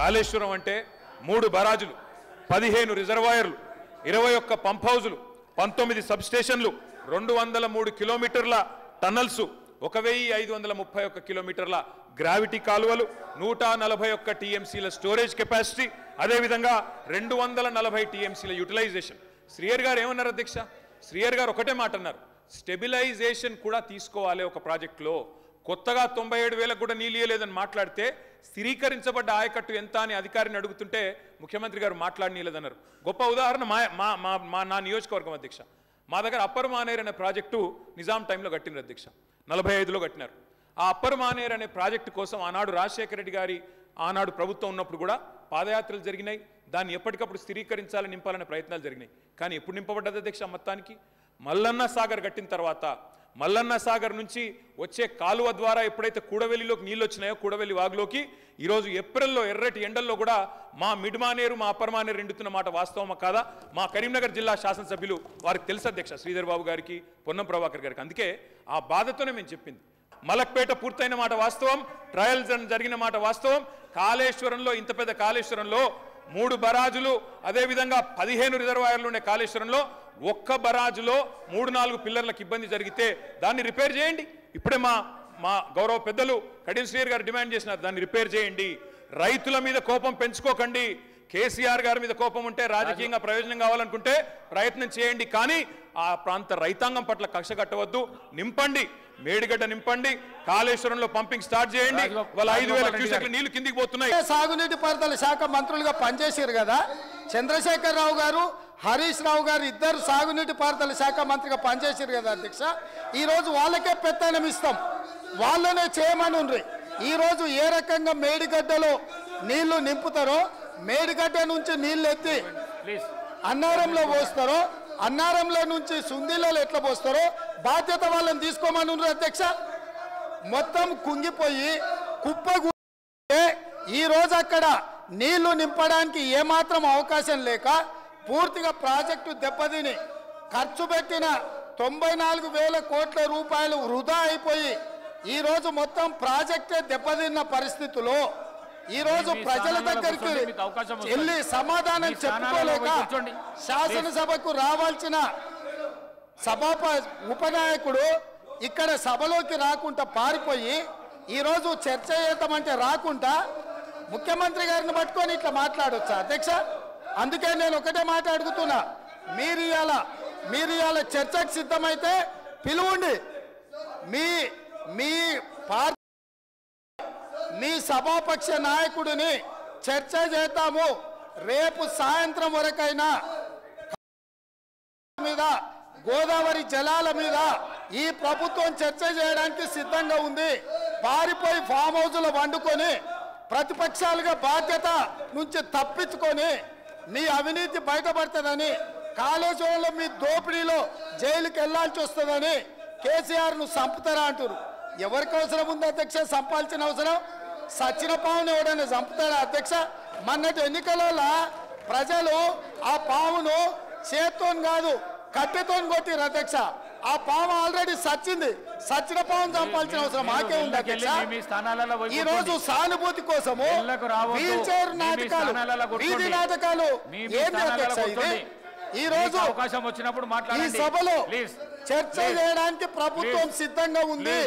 కాళేశ్వరం అంటే 3 బరాజులు, 15 రిజర్వాయర్లు, 21 pump హౌజులు, 19 sub స్టేషన్లు, 203 కిలోమీటర్ల టన్నల్స్, 1531 కిలోమీటర్ల గ్రావిటీ కాలువలు, 141 టీఎంసీల స్టోరేజ్ కెపాసిటీ, అదేవిధంగా 240 టీఎంసీల యూటిలైజేషన్. శ్రీయర్ గారు ఏమన్నారు అధ్యక్ష? శ్రీయర్ గారు ఒకటే మాట అన్నారు, స్టెబిలైజేషన్ కూడా తీసుకోవాలి ఒక ప్రాజెక్టులో. కొత్తగా 97,000 కూడా నీళ్ళు ఇయ్యలేదని మాట్లాడితే స్థిరీకరించబడ్డ ఆయకట్టు ఎంత అని అధికారిని అడుగుతుంటే ముఖ్యమంత్రి గారు మాట్లాడనీయలేదన్నారు. గొప్ప ఉదాహరణ నా నియోజకవర్గం అధ్యక్ష. మా దగ్గర అప్పర్ మానేర్ అనే ప్రాజెక్టు నిజాం టైంలో కట్టినారు అధ్యక్ష, 45లో కట్టినారు. ఆ అప్పర్ మానేర్ అనే ప్రాజెక్టు కోసం ఆనాడు రాజశేఖర రెడ్డి గారి ఆనాడు ప్రభుత్వం ఉన్నప్పుడు కూడా పాదయాత్రలు జరిగినాయి. దాన్ని ఎప్పటికప్పుడు స్థిరీకరించాలని నింపాలనే ప్రయత్నాలు జరిగినాయి. కానీ ఎప్పుడు నింపబడ్డది అధ్యక్ష? మొత్తానికి మల్లన్న సాగర్ కట్టిన తర్వాత మల్లన్న సాగర్ నుంచి వచ్చే కాలువ ద్వారా ఎప్పుడైతే కూడవెల్లిలోకి నీళ్ళు వచ్చినాయో, కూడవెల్లి వాగులోకి ఈరోజు ఏప్రిల్లో ఎర్రటి ఎండల్లో కూడా మా మిడ్ మానేరు మా అప్పర్ మానేరు ఎండుతున్న మాట వాస్తవమా కాదా? మా కరీంనగర్ జిల్లా శాసనసభ్యులు వారికి తెలుసు అధ్యక్ష, శ్రీధర్ బాబు గారికి, పొన్నం ప్రభాకర్ గారికి. అందుకే ఆ బాధతోనే మేము చెప్పింది. మలక్పేట పూర్తయిన మాట వాస్తవం, ట్రయల్స్ జరిగిన మాట వాస్తవం. కాళేశ్వరంలో, ఇంత పెద్ద కాళేశ్వరంలో 3 బరాజులు, అదేవిధంగా 15 రిజర్వాయర్లు ఉండే కాళేశ్వరంలో ఒక్క బరాజులో 3-4 పిల్లర్లకు ఇబ్బంది జరిగితే దాన్ని రిపేర్ చేయండి. ఇప్పుడే మా గౌరవ పెద్దలు కడియం శ్రీయర్ గారు డిమాండ్ చేసినారు, దాన్ని రిపేర్ చేయండి. రైతుల మీద కోపం పెంచుకోకండి. కేసీఆర్ గారి మీద కోపం ఉంటే, రాజకీయంగా ప్రయోజనం కావాలనుకుంటే ప్రయత్నం చేయండి, కానీ ఆ ప్రాంత రైతాంగం పట్ల కక్ష కట్టవద్దు. నింపండి, మేడిగడ్డ నింపండి, కాళేశ్వరంలో పంపింగ్ స్టార్ట్ చేయండి. వాళ్ళ 5,000 క్యూసెక్ల నీళ్లు కిందికి పోతున్నాయి. సాగునీటి పారుదల శాఖ మంత్రులుగా పనిచేశారు కదా, చంద్రశేఖర్ రావు గారు, హరీష్ రావు గారు ఇద్దరు సాగునీటి పారుదల శాఖ మంత్రిగా పనిచేశారు కదా అధ్యక్ష. ఈరోజు వాళ్ళకే పెత్తనం ఇస్తాం, వాళ్ళనే చేయమని ఉండ్రి. ఈరోజు ఏ రకంగా మేడిగడ్డలో నీళ్లు నింపుతారో, మేడిగడ్డ నుంచి నీళ్ళు ఎత్తి అన్నారంలో పోస్తారో, అన్నారంలో నుంచి సుందీలలో ఎట్లా పోస్తారో బాధ్యత వాళ్ళని తీసుకోమని ఉండ్రి అధ్యక్ష. మొత్తం కుంగిపోయి కుప్పగూలితే ఈరోజు అక్కడ నీళ్లు నింపడానికి ఏమాత్రం అవకాశం లేక పూర్తిగా ప్రాజెక్టు దెబ్బతిని ఖర్చు పెట్టిన 94,000 కోట్ల రూపాయలు వృధా అయిపోయి ఈరోజు మొత్తం ప్రాజెక్టే దెబ్బతిన్న పరిస్థితుల్లో ఈరోజు ప్రజల దగ్గరికి వెళ్ళి సమాధానం చెప్పుకోలేక శాసనసభకు రావాల్సిన ఉపనాయకుడు ఇక్కడ సభలోకి రాకుండా పారిపోయి ఈరోజు చర్చ చేద్దామంటే రాకుండా ముఖ్యమంత్రి గారిని పట్టుకొని ఇట్లా మాట్లాడొచ్చా అధ్యక్ష? అందుకే నేను ఒకటే మాట అడుగుతున్నా, మీరు ఇవాళ చర్చకు సిద్ధమైతే పిలువుండి, మీ సభాపక్ష నాయకుడిని చర్చ చేద్దాము. రేపు సాయంత్రం వరకైనా మీద గోదావరి జలాల మీద ఈ ప్రభుత్వం చర్చ చేయడానికి సిద్ధంగా ఉంది. పారిపోయి ఫామ్ హౌస్లో వండుకొని ప్రతిపక్షాలుగా బాధ్యత నుంచి తప్పించుకొని మీ అవినీతి బయటపడుతుందని, కాళేశ్వరంలో మీ దోపిడీలో జైలుకి వెళ్లాల్సి వస్తుందని కేసీఆర్ను చంపుతారా అంటారు. ఎవరికి అవసరం ఉంది అధ్యక్ష చంపాల్సిన అవసరం? సచిన పావును ఎవడైనా చంపుతారా అధ్యక్ష? మొన్నటి ఎన్నికలలో ప్రజలు ఆ పావును చేత్తో కాదు కట్టెతో కొట్టిరు అధ్యక్ష. ఆ పాము ఆల్రెడీ సచ్చింది, సచిన పావును చంపాల్సిన అవసరం మాకే ఉంది అధ్యక్ష. ఈ రోజు సానుభూతి కోసము వీల్ చైర్ నాటకాలు, వీధి నాటకాలు ఏంటి అధ్యక్ష? ఇది ఈ రోజు అవకాశం వచ్చినప్పుడు ఈ సభలో చర్చ చేయడానికి ప్రభుత్వం సిద్ధంగా ఉంది.